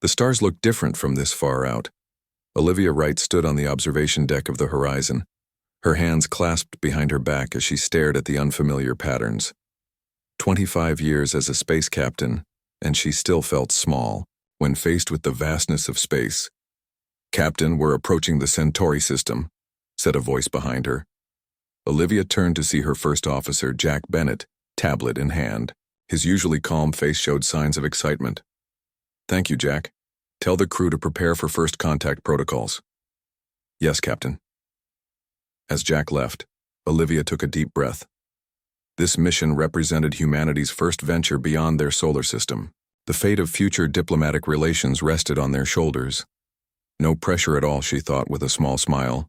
The stars looked different from this far out. Olivia Wright stood on the observation deck of the horizon, her hands clasped behind her back as she stared at the unfamiliar patterns. 25 years as a space captain, and she still felt small when faced with the vastness of space. "Captain, we're approaching the Centauri system," said a voice behind her. Olivia turned to see her first officer, Jack Bennett, tablet in hand. His usually calm face showed signs of excitement. "Thank you, Jack. Tell the crew to prepare for first contact protocols." "Yes, Captain." As Jack left, Olivia took a deep breath. This mission represented humanity's first venture beyond their solar system. The fate of future diplomatic relations rested on their shoulders. No pressure at all, she thought with a small smile.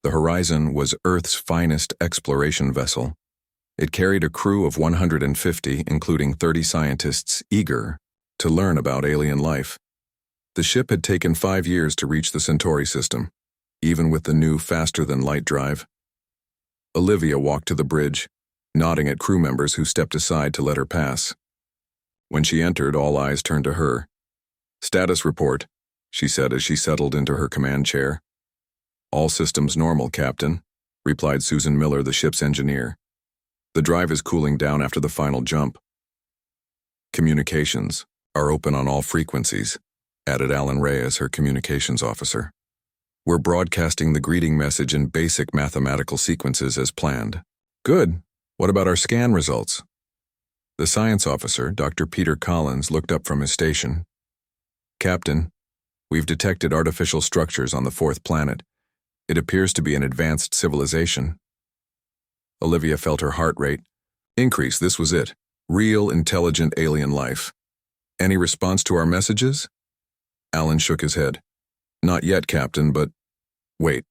The Horizon was Earth's finest exploration vessel. It carried a crew of 150, including 30 scientists, eager to learn about alien life. The ship had taken 5 years to reach the Centauri system, even with the new faster-than-light drive. Olivia walked to the bridge, nodding at crew members who stepped aside to let her pass. When she entered, all eyes turned to her. "Status report," she said as she settled into her command chair. "All systems normal, Captain," replied Susan Miller, the ship's engineer. "The drive is cooling down after the final jump." "Communications are open on all frequencies," added Alan Reyes, her communications officer. "We're broadcasting the greeting message in basic mathematical sequences as planned." "Good. What about our scan results?" The science officer, Dr. Peter Collins, looked up from his station. "Captain, we've detected artificial structures on the 4th planet. It appears to be an advanced civilization." Olivia felt her heart rate increase. This was it. Real, intelligent alien life. "Any response to our messages?" Alan shook his head. "Not yet, Captain, but..." "Wait."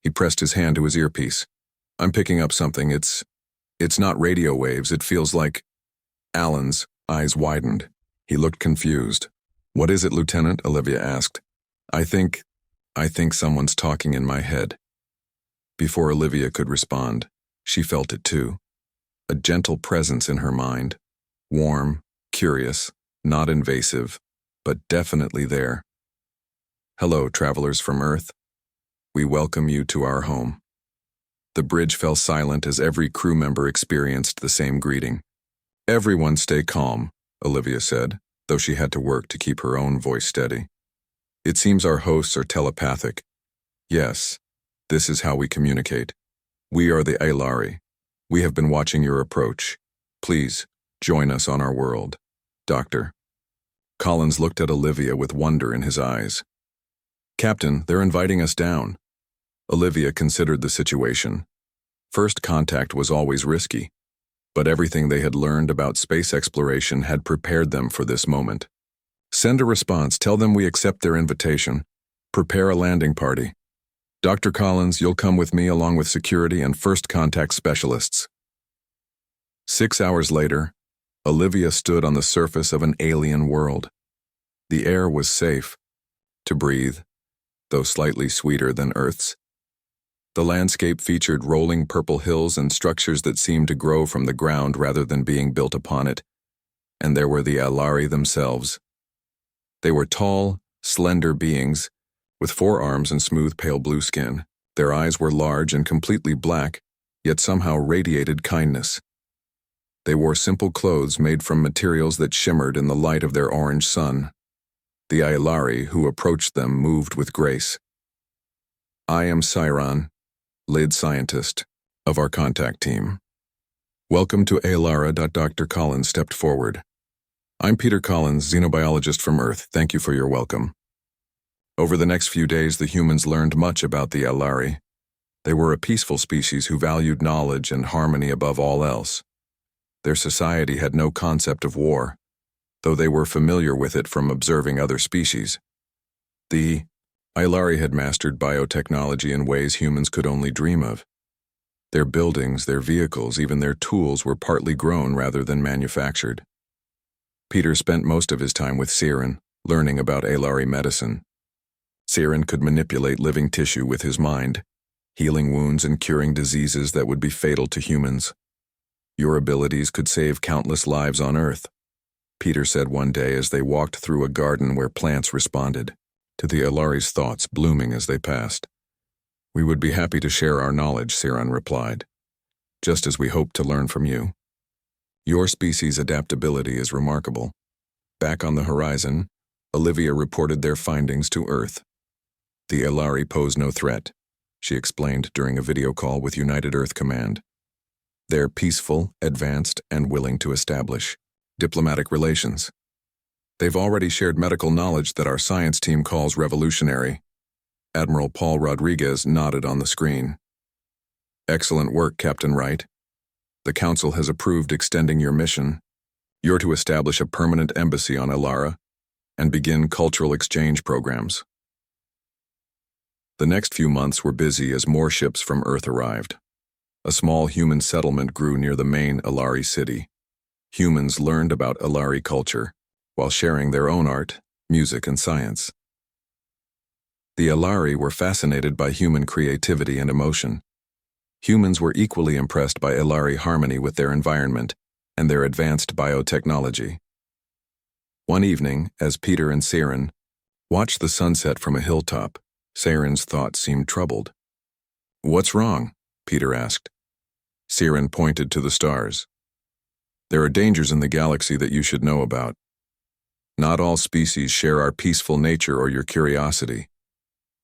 He pressed his hand to his earpiece. "I'm picking up something. It's not radio waves. It feels like..." Alan's eyes widened. He looked confused. "What is it, Lieutenant?" Olivia asked. I think someone's talking in my head." Before Olivia could respond, she felt it too. A gentle presence in her mind. Warm, curious, not invasive, but definitely there. "Hello, travelers from Earth. We welcome you to our home." The bridge fell silent as every crew member experienced the same greeting. "Everyone stay calm," Olivia said, though she had to work to keep her own voice steady. "It seems our hosts are telepathic. Yes, this is how we communicate. We are the Aelari. We have been watching your approach. Please, join us on our world. Doctor." Collins looked at Olivia with wonder in his eyes. "Captain, they're inviting us down." Olivia considered the situation. First contact was always risky, but everything they had learned about space exploration had prepared them for this moment. "Send a response. Tell them we accept their invitation. Prepare a landing party. Dr. Collins, you'll come with me along with security and first contact specialists." 6 hours later, Olivia stood on the surface of an alien world. The air was safe to breathe, though slightly sweeter than Earth's. The landscape featured rolling purple hills and structures that seemed to grow from the ground rather than being built upon it. And there were the Aelari themselves. They were tall, slender beings, with 4 arms and smooth pale blue skin. Their eyes were large and completely black, yet somehow radiated kindness. They wore simple clothes made from materials that shimmered in the light of their orange sun. The Aelari who approached them moved with grace. "I am Cyron, lead scientist of our contact team. Welcome to Alara." Dr. Collins stepped forward. "I'm Peter Collins, xenobiologist from Earth. Thank you for your welcome." Over the next few days, the humans learned much about the Aelari. They were a peaceful species who valued knowledge and harmony above all else. Their society had no concept of war, though they were familiar with it from observing other species. The Aelari had mastered biotechnology in ways humans could only dream of. Their buildings, their vehicles, even their tools were partly grown rather than manufactured. Peter spent most of his time with Siren, learning about Aelari medicine. Siren could manipulate living tissue with his mind, healing wounds and curing diseases that would be fatal to humans. Your abilities could save countless lives on Earth. Peter said one day as they walked through a garden where plants responded to the Alari's thoughts blooming as they passed. "We would be happy to share our knowledge," Siren replied, "just as we hope to learn from you. Your species' adaptability is remarkable." Back on the horizon, Olivia reported their findings to Earth. "The Alari pose no threat," she explained during a video call with United Earth Command. "They're peaceful, advanced, and willing to establish diplomatic relations. They've already shared medical knowledge that our science team calls revolutionary." Admiral Paul Rodriguez nodded on the screen. "Excellent work, Captain Wright. The Council has approved extending your mission. You're to establish a permanent embassy on Aara and begin cultural exchange programs." The next few months were busy as more ships from Earth arrived. A small human settlement grew near the main Alari city. Humans learned about Alari culture while sharing their own art, music, and science. The Alari were fascinated by human creativity and emotion. Humans were equally impressed by Alari harmony with their environment and their advanced biotechnology. One evening, as Peter and Siren watched the sunset from a hilltop, Siren's thoughts seemed troubled. "What's wrong?" Peter asked. Siren pointed to the stars. "There are dangers in the galaxy that you should know about. Not all species share our peaceful nature or your curiosity."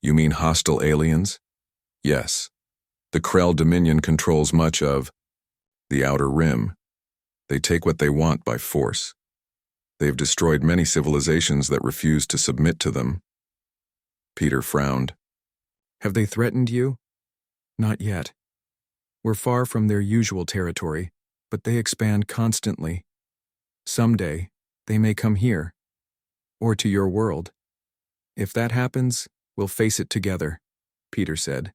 "You mean hostile aliens?" "Yes. The Krell Dominion controls much of the Outer Rim. They take what they want by force. They've destroyed many civilizations that refuse to submit to them." Peter frowned. "Have they threatened you?" "Not yet. We're far from their usual territory, but they expand constantly. Someday, they may come here, or to your world. If that happens, we'll face it together," Peter said.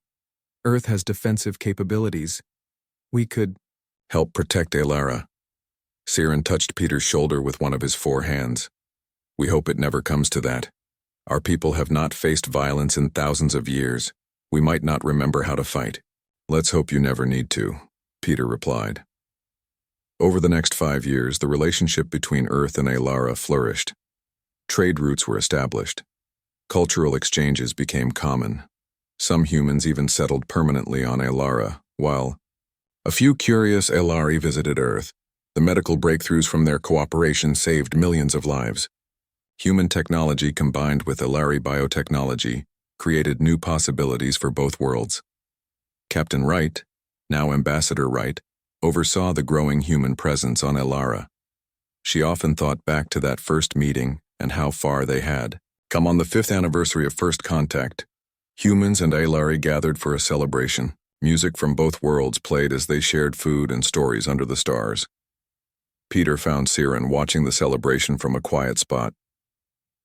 "Earth has defensive capabilities. We could help protect Aara." Siren touched Peter's shoulder with one of his 4 hands. "We hope it never comes to that. Our people have not faced violence in thousands of years. We might not remember how to fight." "Let's hope you never need to," Peter replied. Over the next 5 years, the relationship between Earth and Aara flourished. Trade routes were established. Cultural exchanges became common. Some humans even settled permanently on Aara, while a few curious Alari visited Earth. The medical breakthroughs from their cooperation saved millions of lives. Human technology combined with Alari biotechnology created new possibilities for both worlds. Captain Wright, now Ambassador Wright, oversaw the growing human presence on Aara. She often thought back to that first meeting and how far they had come. On the 5th anniversary of first contact, humans and Alari gathered for a celebration. Music from both worlds played as they shared food and stories under the stars. Peter found Siren watching the celebration from a quiet spot.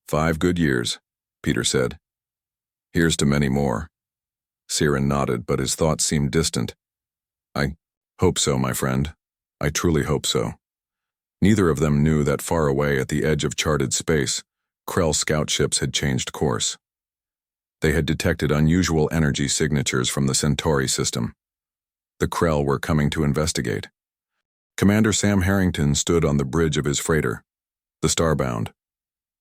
5 good years, Peter said. Here's to many more. Siren nodded, but his thoughts seemed distant. I hope so, my friend. I truly hope so. Neither of them knew that far away at the edge of charted space, Krell scout ships had changed course. They had detected unusual energy signatures from the Centauri system. The Krell were coming to investigate. Commander Sam Harrington stood on the bridge of his freighter, the Starbound.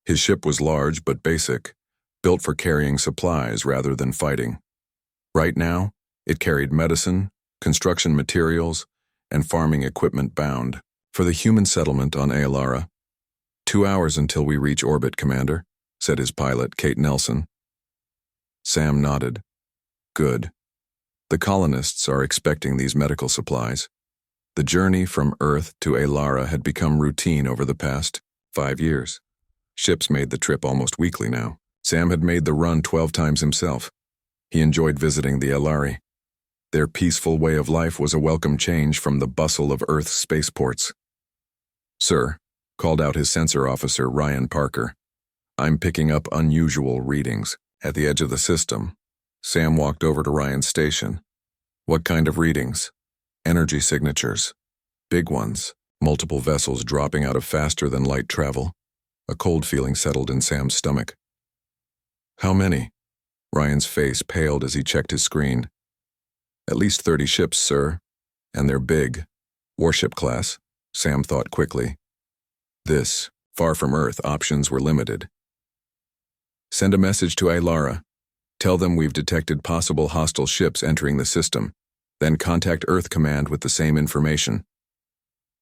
His ship was large but basic, built for carrying supplies rather than fighting. Right now, it carried medicine, construction materials, and farming equipment bound for the human settlement on Aara. 2 hours until we reach orbit, Commander, said his pilot, Kate Nelson. Sam nodded. Good. The colonists are expecting these medical supplies. The journey from Earth to Aara had become routine over the past 5 years. Ships made the trip almost weekly now. Sam had made the run 12 times himself. He enjoyed visiting the Alari. Their peaceful way of life was a welcome change from the bustle of Earth's spaceports. Sir, called out his sensor officer, Ryan Parker. I'm picking up unusual readings. At the edge of the system, Sam walked over to Ryan's station. What kind of readings? Energy signatures. Big ones. Multiple vessels dropping out of faster-than-light travel. A cold feeling settled in Sam's stomach. How many? Ryan's face paled as he checked his screen. At least 30 ships, sir. And they're big. Warship class, Sam thought quickly. This Far from Earth, options were limited. Send a message to Aara. Tell them we've detected possible hostile ships entering the system. Then contact Earth Command with the same information.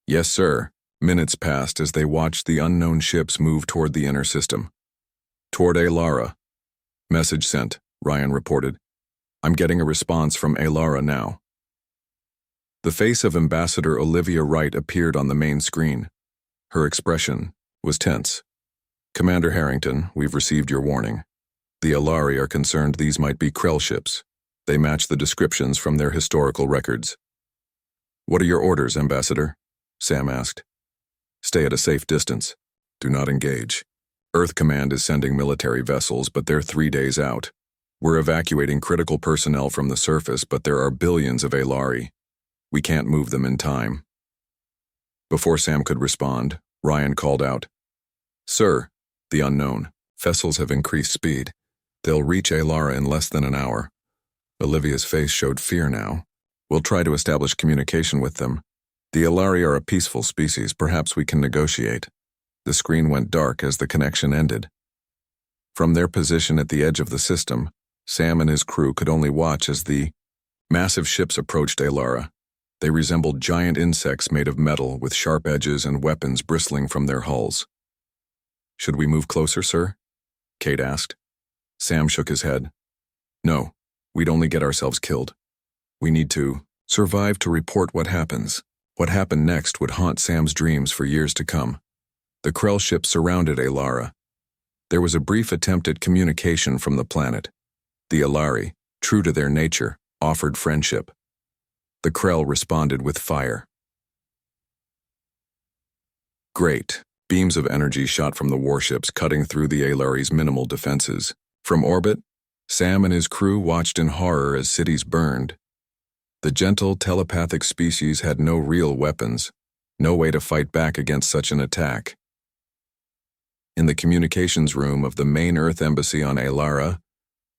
Yes, sir. Minutes passed as they watched the unknown ships move toward the inner system. Toward Aara. Message sent, Ryan reported. I'm getting a response from Aara now. The face of Ambassador Olivia Wright appeared on the main screen. Her expression was tense. Commander Harrington, we've received your warning. The Alari are concerned these might be Krell ships. They match the descriptions from their historical records. What are your orders, Ambassador? Sam asked. Stay at a safe distance. Do not engage. Earth Command is sending military vessels, but they're 3 days out. We're evacuating critical personnel from the surface, but there are billions of Alari. We can't move them in time. Before Sam could respond, Ryan called out, Sir, the unknown. Vessels have increased speed. They'll reach Aara in less than an hour. Olivia's face showed fear now. We'll try to establish communication with them. The Alari are a peaceful species. Perhaps we can negotiate. The screen went dark as the connection ended. From their position at the edge of the system, Sam and his crew could only watch as the massive ships approached Aara. They resembled giant insects made of metal with sharp edges and weapons bristling from their hulls. Should we move closer, sir? Kate asked. Sam shook his head. No, we'd only get ourselves killed. We need to survive to report what happens. What happened next would haunt Sam's dreams for years to come. The Krell ship surrounded Aara. There was a brief attempt at communication from the planet. The Alari, true to their nature, offered friendship. The Krell responded with fire. Great. Beams of energy shot from the warships, cutting through the Alari's minimal defenses. From orbit, Sam and his crew watched in horror as cities burned. The gentle, telepathic species had no real weapons, no way to fight back against such an attack. In the communications room of the main Earth Embassy on Aara,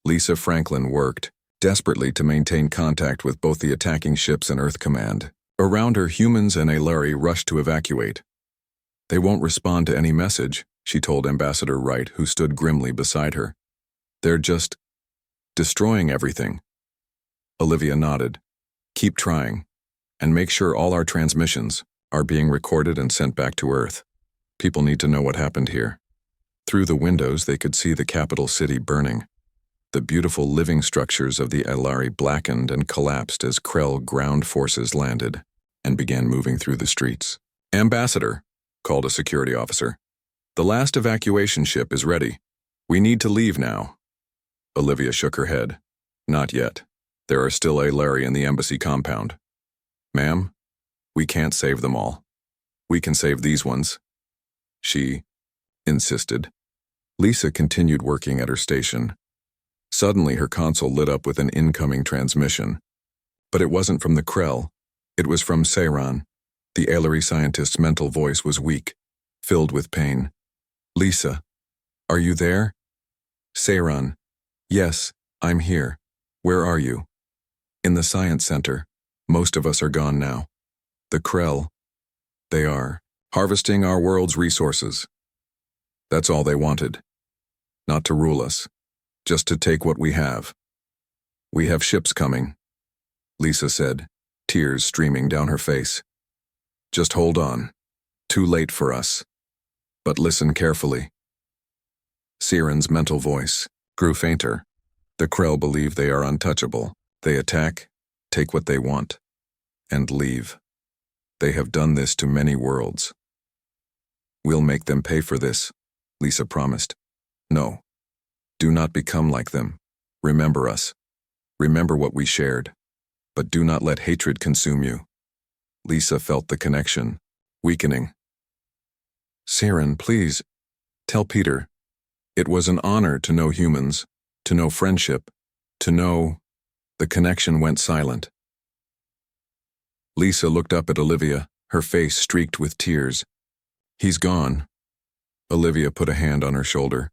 Lisa Franklin worked desperately to maintain contact with both the attacking ships and Earth Command. Around her, humans and Alari rushed to evacuate. They won't respond to any message, she told Ambassador Wright, who stood grimly beside her. They're just destroying everything. Olivia nodded. Keep trying, and make sure all our transmissions are being recorded and sent back to Earth. People need to know what happened here. Through the windows, they could see the capital city burning. The beautiful living structures of the Alari blackened and collapsed as Krell ground forces landed and began moving through the streets. Ambassador, called a security officer. The last evacuation ship is ready. We need to leave now. Olivia shook her head. Not yet. There are still Alari in the embassy compound. Ma'am, we can't save them all. We can save these ones. She insisted. Lisa continued working at her station. Suddenly, her console lit up with an incoming transmission. But it wasn't from the Krell. It was from Seiran. The Alari scientist's mental voice was weak, filled with pain. Lisa, are you there? Seiran, yes, I'm here. Where are you? In the science center. Most of us are gone now. The Krell, they are harvesting our world's resources. That's all they wanted. Not to rule us, just to take what we have. We have ships coming, Lisa said, tears streaming down her face. Just hold on. Too late for us. But listen carefully. Seiran's mental voice grew fainter. The Krell believe they are untouchable. They attack, take what they want, and leave. They have done this to many worlds. We'll make them pay for this, Lisa promised. No. Do not become like them. Remember us. Remember what we shared. But do not let hatred consume you. Lisa felt the connection, weakening. Seiran, please, tell Peter. It was an honor to know humans, to know friendship, to know... The connection went silent. Lisa looked up at Olivia, her face streaked with tears. He's gone. Olivia put a hand on her shoulder.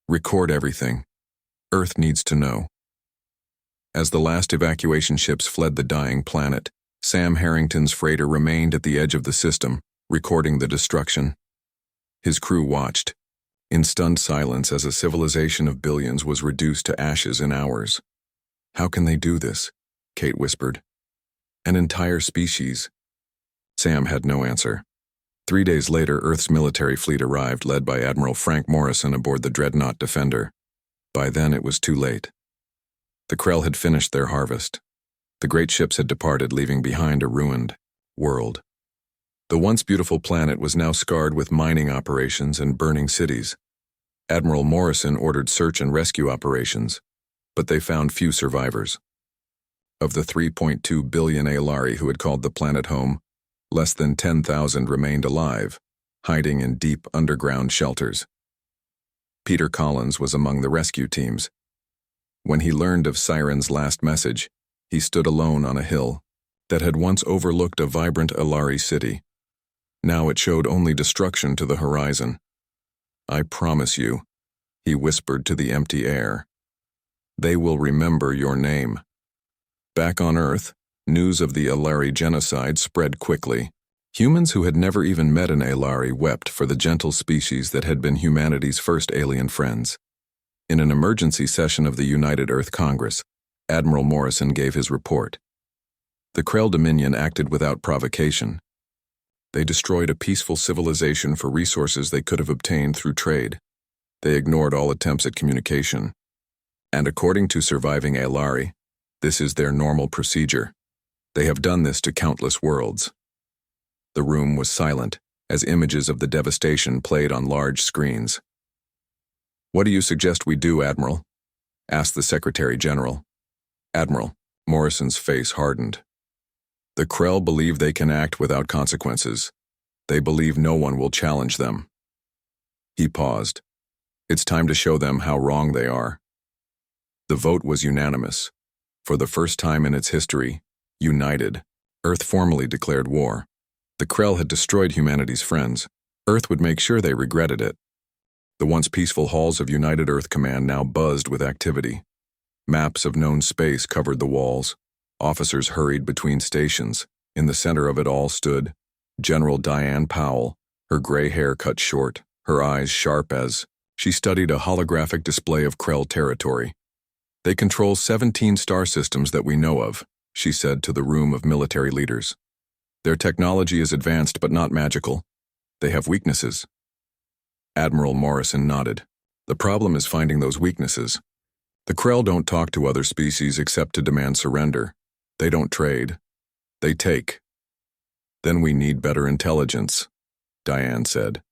Record everything. Earth needs to know. As the last evacuation ships fled the dying planet, Sam Harrington's freighter remained at the edge of the system, recording the destruction. His crew watched, in stunned silence as a civilization of billions was reduced to ashes in hours. "How can they do this?" Kate whispered. "An entire species." Sam had no answer. 3 days later, Earth's military fleet arrived, led by Admiral Frank Morrison aboard the dreadnought Defender. By then, it was too late. The Krell had finished their harvest. The great ships had departed, leaving behind a ruined world. The once beautiful planet was now scarred with mining operations and burning cities. Admiral Morrison ordered search and rescue operations, but they found few survivors. Of the 3.2 billion Aelari who had called the planet home, less than 10,000 remained alive, hiding in deep underground shelters. Peter Collins was among the rescue teams. When he learned of Siren's last message, he stood alone on a hill that had once overlooked a vibrant Aelari city. Now it showed only destruction to the horizon. "I promise you," he whispered to the empty air, "they will remember your name." Back on Earth, news of the Aelari genocide spread quickly. Humans who had never even met an Aelari wept for the gentle species that had been humanity's first alien friends. In an emergency session of the United Earth Congress, Admiral Morrison gave his report. The Krell Dominion acted without provocation. They destroyed a peaceful civilization for resources they could have obtained through trade. They ignored all attempts at communication. And according to surviving Aelari, this is their normal procedure. They have done this to countless worlds. The room was silent as images of the devastation played on large screens. "What do you suggest we do, Admiral?" asked the Secretary General. "Admiral," Morrison's face hardened. "The Krell believe they can act without consequences. They believe no one will challenge them." He paused. "It's time to show them how wrong they are." The vote was unanimous. For the first time in its history, united, Earth formally declared war. The Krell had destroyed humanity's friends. Earth would make sure they regretted it. The once peaceful halls of United Earth Command now buzzed with activity. Maps of known space covered the walls. Officers hurried between stations. In the center of it all stood General Diane Powell, her gray hair cut short, her eyes sharp as she studied a holographic display of Krell territory. "They control 17 star systems that we know of," she said to the room of military leaders. "Their technology is advanced but not magical. They have weaknesses." Admiral Morrison nodded. "The problem is finding those weaknesses. The Krell don't talk to other species except to demand surrender. They don't trade. They take." "Then we need better intelligence," Diane said.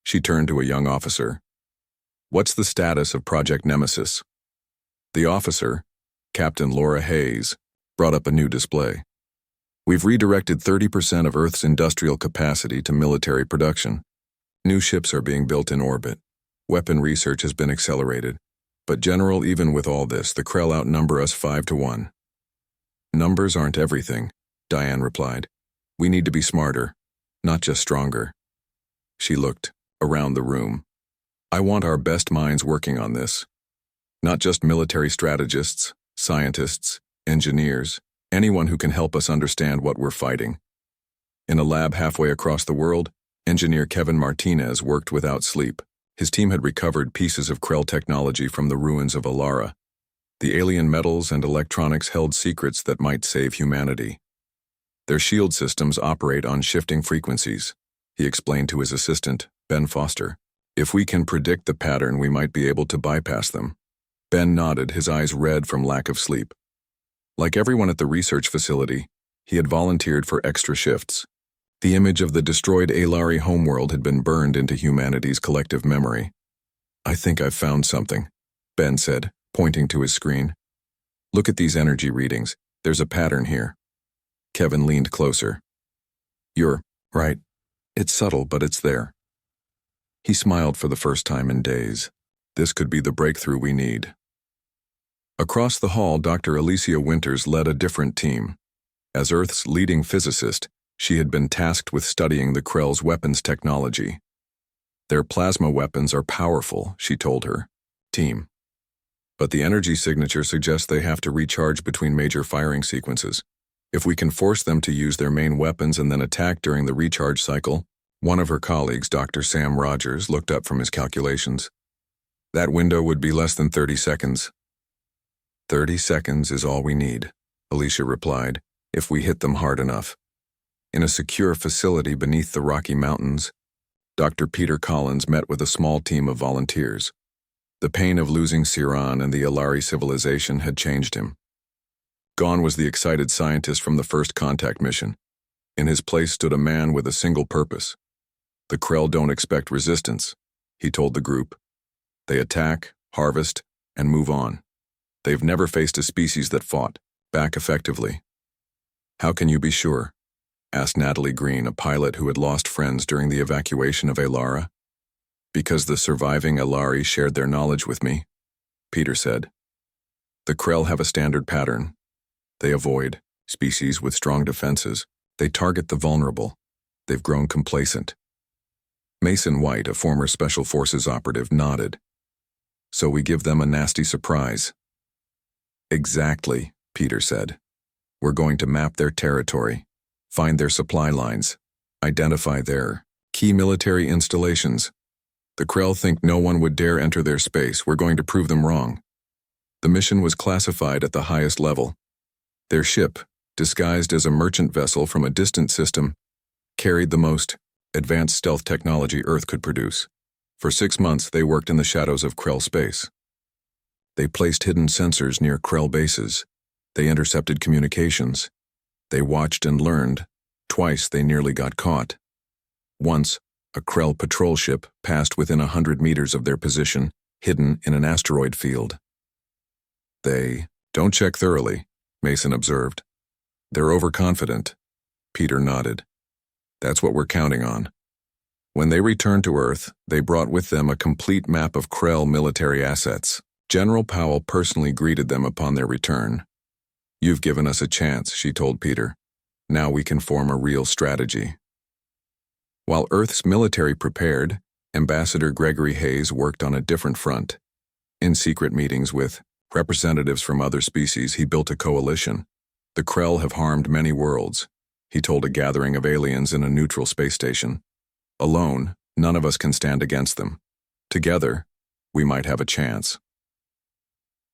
She turned to a young officer. "What's the status of Project Nemesis?" The officer, Captain Laura Hayes, brought up a new display. "We've redirected 30% of Earth's industrial capacity to military production. New ships are being built in orbit. Weapon research has been accelerated. But General, even with all this, the Krell outnumber us 5-1. "Numbers aren't everything," Diane replied. "We need to be smarter, not just stronger." She looked around the room. "I want our best minds working on this. Not just military strategists, scientists, engineers, anyone who can help us understand what we're fighting." In a lab halfway across the world, engineer Kevin Martinez worked without sleep. His team had recovered pieces of Krell technology from the ruins of Aara. The alien metals and electronics held secrets that might save humanity. "Their shield systems operate on shifting frequencies," he explained to his assistant, Ben Foster. "If we can predict the pattern, we might be able to bypass them." Ben nodded, his eyes red from lack of sleep. Like everyone at the research facility, he had volunteered for extra shifts. The image of the destroyed Aelari homeworld had been burned into humanity's collective memory. "I think I've found something," Ben said, pointing to his screen. "Look at these energy readings. There's a pattern here." Kevin leaned closer. "You're right. It's subtle, but it's there." He smiled for the first time in days. This could be the breakthrough we need. Across the hall, Dr. Alicia Winters led a different team. As Earth's leading physicist, she had been tasked with studying the Krell's weapons technology. "Their plasma weapons are powerful," she told her team. "But the energy signature suggests they have to recharge between major firing sequences. If we can force them to use their main weapons and then attack during the recharge cycle, One of her colleagues, Dr. Sam Rogers, looked up from his calculations. That window would be less than 30 seconds. 30 seconds is all we need, Alicia replied, if we hit them hard enough. In a secure facility beneath the Rocky Mountains, Dr. Peter Collins met with a small team of volunteers. The pain of losing Siran and the Alari civilization had changed him. Gone was the excited scientist from the first contact mission. In his place stood a man with a single purpose. The Krell don't expect resistance, he told the group. They attack, harvest, and move on. They've never faced a species that fought back effectively. How can you be sure? Asked Natalie Green, a pilot who had lost friends during the evacuation of Aara. Because the surviving Alari shared their knowledge with me, Peter said. The Krell have a standard pattern. They avoid species with strong defenses. They target the vulnerable. They've grown complacent. Mason White, a former Special Forces operative, nodded. So we give them a nasty surprise. Exactly, Peter said. We're going to map their territory, find their supply lines, identify their key military installations. The Krell think no one would dare enter their space. We're going to prove them wrong. The mission was classified at the highest level. Their ship, disguised as a merchant vessel from a distant system, carried the most advanced stealth technology Earth could produce. For 6 months, they worked in the shadows of Krell space. They placed hidden sensors near Krell bases. They intercepted communications. They watched and learned. Twice they nearly got caught. Once, a Krell patrol ship passed within 100 meters of their position, hidden in an asteroid field. They don't check thoroughly, Mason observed. They're overconfident. Peter nodded. That's what we're counting on. When they returned to Earth, they brought with them a complete map of Krell military assets. General Powell personally greeted them upon their return. You've given us a chance, she told Peter. Now we can form a real strategy. While Earth's military prepared, Ambassador Gregory Hayes worked on a different front. In secret meetings with representatives from other species, he built a coalition. The Krell have harmed many worlds, he told a gathering of aliens in a neutral space station. Alone, none of us can stand against them. Together, we might have a chance.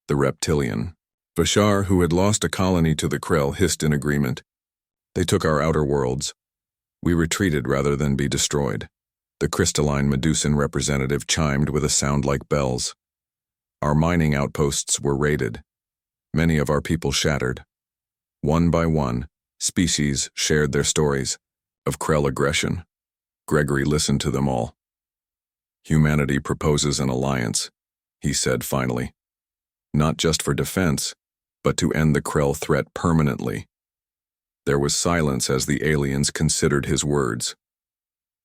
The reptilian, Bashar, who had lost a colony to the Krell, hissed in agreement. They took our outer worlds. We retreated rather than be destroyed. The crystalline Medusan representative chimed with a sound like bells. Our mining outposts were raided. Many of our people shattered. One by one, species shared their stories of Krell aggression. Gregory listened to them all. Humanity proposes an alliance, he said finally. Not just for defense, but to end the Krell threat permanently. There was silence as the aliens considered his words.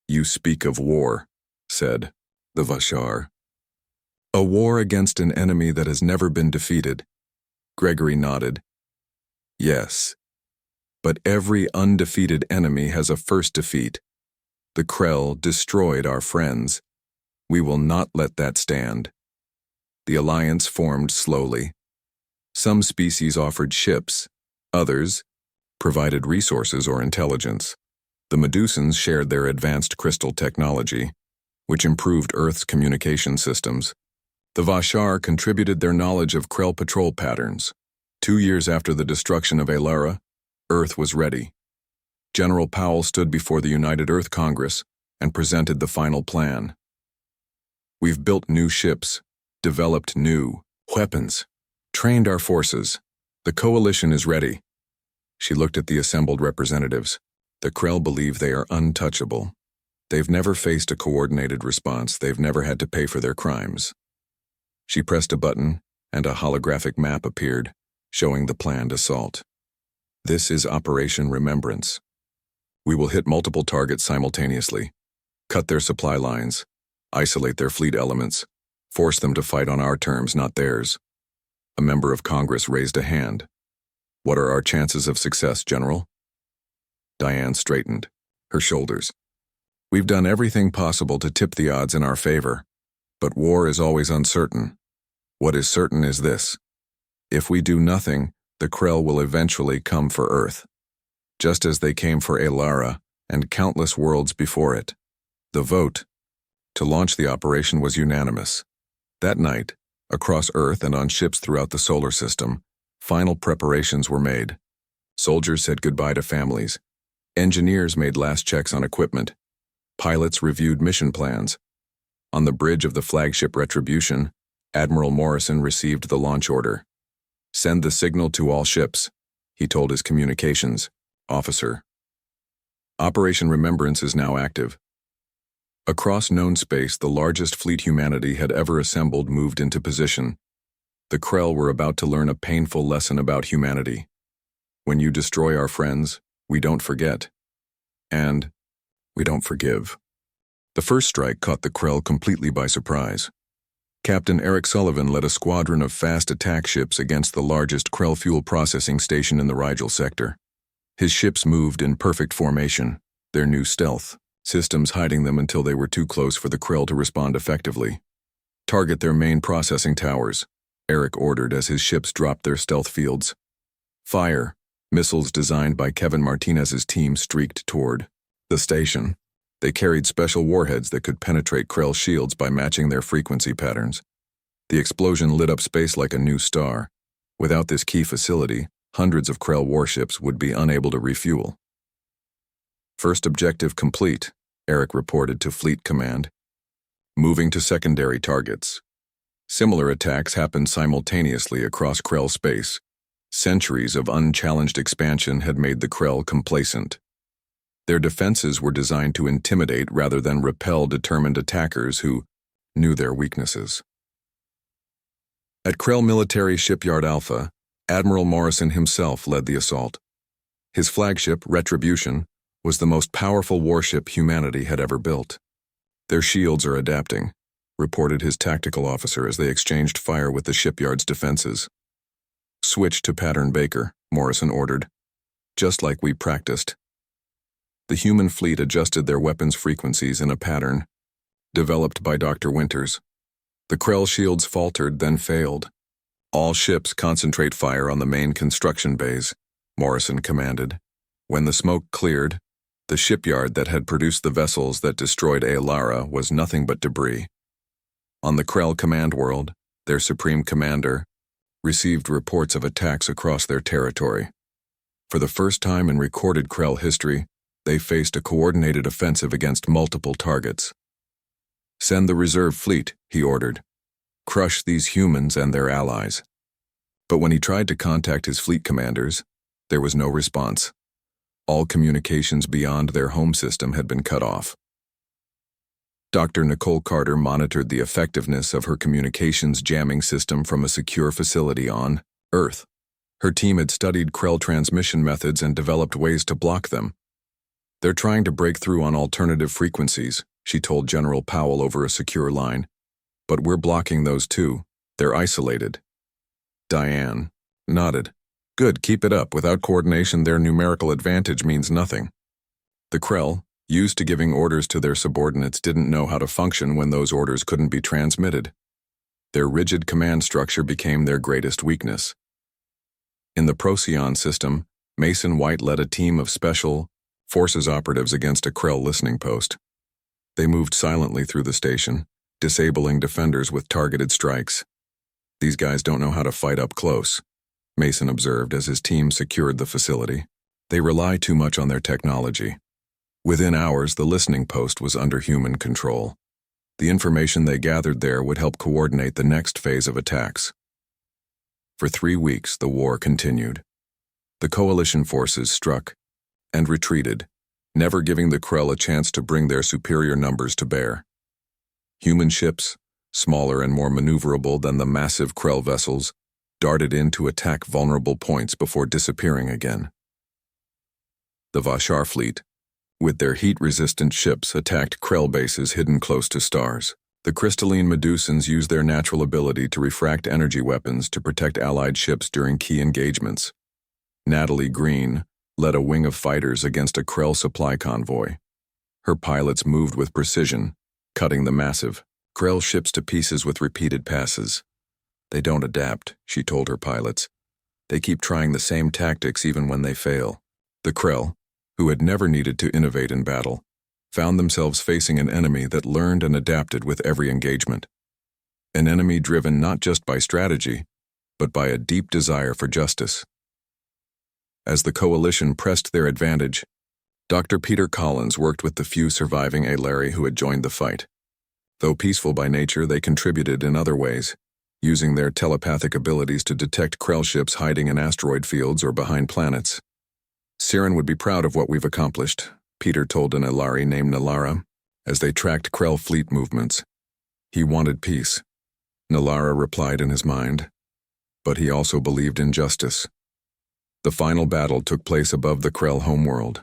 You speak of war, said the Vashar. A war against an enemy that has never been defeated. Gregory nodded. Yes, but every undefeated enemy has a first defeat. The Krell destroyed our friends. We will not let that stand. The alliance formed slowly. Some species offered ships, others provided resources or intelligence. The Medusans shared their advanced crystal technology, which improved Earth's communication systems. The Vashar contributed their knowledge of Krell patrol patterns. 2 years after the destruction of Aara, Earth was ready. General Powell stood before the United Earth Congress and presented the final plan. We've built new ships, developed new weapons, trained our forces. The coalition is ready. She looked at the assembled representatives. The Krell believe they are untouchable. They've never faced a coordinated response. They've never had to pay for their crimes. She pressed a button, and a holographic map appeared, showing the planned assault. This is Operation Remembrance. We will hit multiple targets simultaneously, cut their supply lines, isolate their fleet elements, force them to fight on our terms, not theirs. A member of Congress raised a hand. What are our chances of success, General? Diane straightened, her shoulders. We've done everything possible to tip the odds in our favor, but war is always uncertain. What is certain is this. If we do nothing, the Krell will eventually come for Earth, just as they came for Aara and countless worlds before it. The vote to launch the operation was unanimous. That night, across Earth and on ships throughout the solar system, final preparations were made. Soldiers said goodbye to families. Engineers made last checks on equipment. Pilots reviewed mission plans. On the bridge of the flagship Retribution, Admiral Morrison received the launch order. "Send the signal to all ships," he told his communications officer. Operation Remembrance is now active. Across known space, the largest fleet humanity had ever assembled moved into position. The Krell were about to learn a painful lesson about humanity. When you destroy our friends, we don't forget. And we don't forgive. The first strike caught the Krell completely by surprise. Captain Eric Sullivan led a squadron of fast attack ships against the largest Krell fuel processing station in the Rigel sector. His ships moved in perfect formation, their new stealth systems hiding them until they were too close for the Krell to respond effectively. "Target their main processing towers," Eric ordered as his ships dropped their stealth fields. "Fire!" Missiles designed by Kevin Martinez's team streaked toward the station. They carried special warheads that could penetrate Krell shields by matching their frequency patterns. The explosion lit up space like a new star. Without this key facility, hundreds of Krell warships would be unable to refuel. "First objective complete," Eric reported to Fleet Command. Moving to secondary targets. Similar attacks happened simultaneously across Krell space. Centuries of unchallenged expansion had made the Krell complacent. Their defenses were designed to intimidate rather than repel determined attackers who knew their weaknesses. At Krell Military Shipyard Alpha, Admiral Morrison himself led the assault. His flagship, Retribution, was the most powerful warship humanity had ever built. "Their shields are adapting," reported his tactical officer as they exchanged fire with the shipyard's defenses. "Switch to pattern Baker," Morrison ordered. "Just like we practiced." The human fleet adjusted their weapons frequencies in a pattern developed by Dr. Winters. The Krell shields faltered, then failed. "All ships concentrate fire on the main construction bays," Morrison commanded. When the smoke cleared, the shipyard that had produced the vessels that destroyed Aara was nothing but debris. On the Krell command world, their supreme commander received reports of attacks across their territory. For the first time in recorded Krell history, they faced a coordinated offensive against multiple targets. "Send the reserve fleet," he ordered. "Crush these humans and their allies." But when he tried to contact his fleet commanders, there was no response. All communications beyond their home system had been cut off. Dr. Nicole Carter monitored the effectiveness of her communications jamming system from a secure facility on Earth. Her team had studied Krell transmission methods and developed ways to block them. "They're trying to break through on alternative frequencies," she told General Powell over a secure line. "But we're blocking those too. They're isolated." Diane nodded. "Good, keep it up. Without coordination, their numerical advantage means nothing." The Krell, used to giving orders to their subordinates, didn't know how to function when those orders couldn't be transmitted. Their rigid command structure became their greatest weakness. In the Procyon system, Mason White led a team of special forces operatives against a Krell listening post. They moved silently through the station, disabling defenders with targeted strikes. "These guys don't know how to fight up close," Mason observed as his team secured the facility. "They rely too much on their technology." Within hours, the listening post was under human control. The information they gathered there would help coordinate the next phase of attacks. For 3 weeks, the war continued. The coalition forces struck and retreated, never giving the Krell a chance to bring their superior numbers to bear. Human ships, smaller and more maneuverable than the massive Krell vessels, darted in to attack vulnerable points before disappearing again. The Vashar fleet, with their heat-resistant ships, attacked Krell bases hidden close to stars. The crystalline Medusans used their natural ability to refract energy weapons to protect Allied ships during key engagements. Natalie Green led a wing of fighters against a Krell supply convoy. Her pilots moved with precision, cutting the massive Krell ships to pieces with repeated passes. "They don't adapt," she told her pilots. "They keep trying the same tactics even when they fail." The Krell, who had never needed to innovate in battle, found themselves facing an enemy that learned and adapted with every engagement. An enemy driven not just by strategy, but by a deep desire for justice. As the coalition pressed their advantage, Dr. Peter Collins worked with the few surviving Alara who had joined the fight. Though peaceful by nature, they contributed in other ways, using their telepathic abilities to detect Krell ships hiding in asteroid fields or behind planets. Siren would be proud of what we've accomplished, Peter told an Alara named Aara, as they tracked Krell fleet movements. He wanted peace, Aara replied in his mind, but he also believed in justice. The final battle took place above the Krell homeworld.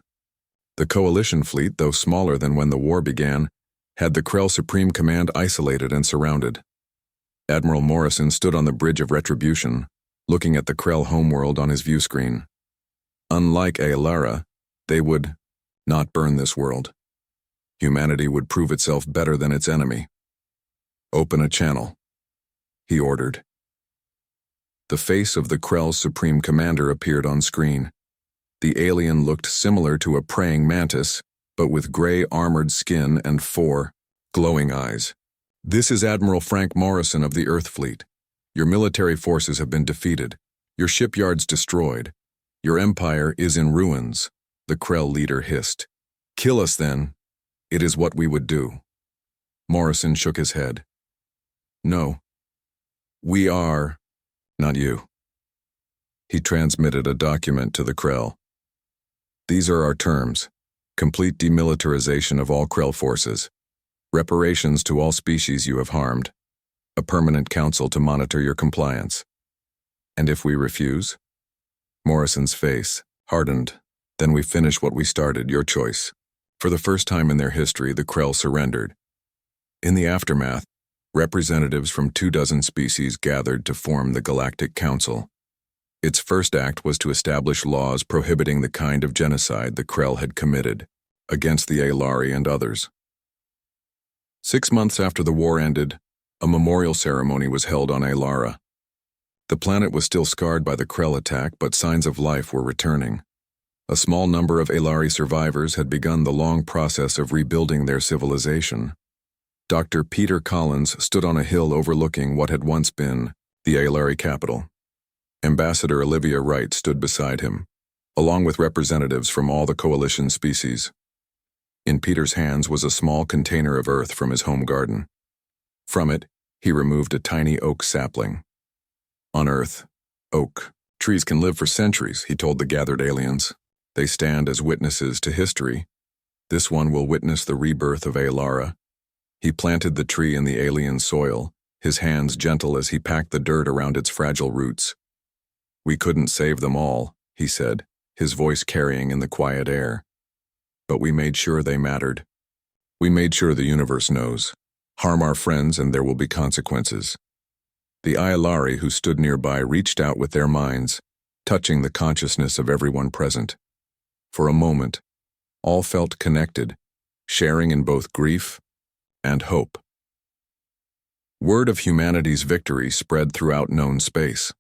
The coalition fleet, though smaller than when the war began, had the Krell Supreme Command isolated and surrounded. Admiral Morrison stood on the Bridge of Retribution, looking at the Krell homeworld on his viewscreen. Unlike Alara, they would not burn this world. Humanity would prove itself better than its enemy. Open a channel, he ordered. The face of the Krell's Supreme Commander appeared on screen. The alien looked similar to a praying mantis, but with gray armored skin and 4 glowing eyes. This is Admiral Frank Morrison of the Earth Fleet. Your military forces have been defeated, your shipyards destroyed. Your empire is in ruins, the Krell leader hissed. Kill us then. It is what we would do. Morrison shook his head. No. We are, not you. He transmitted a document to the Krell. These are our terms. Complete demilitarization of all Krell forces. Reparations to all species you have harmed. A permanent council to monitor your compliance. And if we refuse? Morrison's face hardened. Then we finish what we started, your choice. For the first time in their history, the Krell surrendered. In the aftermath, representatives from 24 species gathered to form the Galactic Council. Its first act was to establish laws prohibiting the kind of genocide the Krell had committed against the Alara and others. 6 months after the war ended, a memorial ceremony was held on Aara. The planet was still scarred by the Krell attack, but signs of life were returning. A small number of Alara survivors had begun the long process of rebuilding their civilization. Dr. Peter Collins stood on a hill overlooking what had once been the Alara capital. Ambassador Olivia Wright stood beside him, along with representatives from all the coalition species. In Peter's hands was a small container of earth from his home garden. From it, he removed a tiny oak sapling. On Earth, oak trees can live for centuries, he told the gathered aliens. They stand as witnesses to history. This one will witness the rebirth of Alara. He planted the tree in the alien soil, his hands gentle as he packed the dirt around its fragile roots. We couldn't save them all, he said, his voice carrying in the quiet air. But we made sure they mattered. We made sure the universe knows. Harm our friends and there will be consequences. The Alara who stood nearby reached out with their minds, touching the consciousness of everyone present. For a moment, all felt connected, sharing in both grief and hope. Word of humanity's victory spread throughout known space.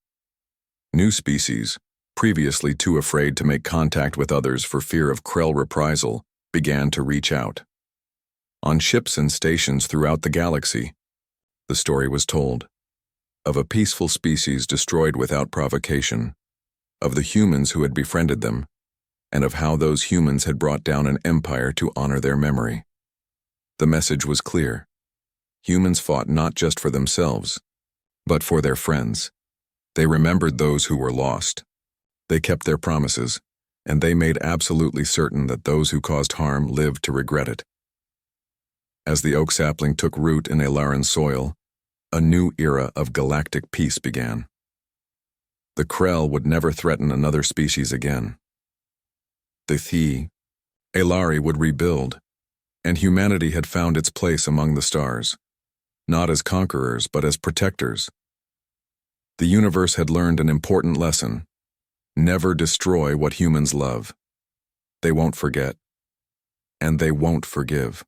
New species, previously too afraid to make contact with others for fear of Krell reprisal, began to reach out. On ships and stations throughout the galaxy, the story was told. Of a peaceful species destroyed without provocation, of the humans who had befriended them, and of how those humans had brought down an empire to honor their memory. The message was clear. Humans fought not just for themselves, but for their friends. They remembered those who were lost. They kept their promises, and they made absolutely certain that those who caused harm lived to regret it. As the oak sapling took root in Alaran soil, a new era of galactic peace began. The Krell would never threaten another species again. The Alara would rebuild, and humanity had found its place among the stars, not as conquerors but as protectors. The universe had learned an important lesson. Never destroy what humans love. They won't forget, and they won't forgive.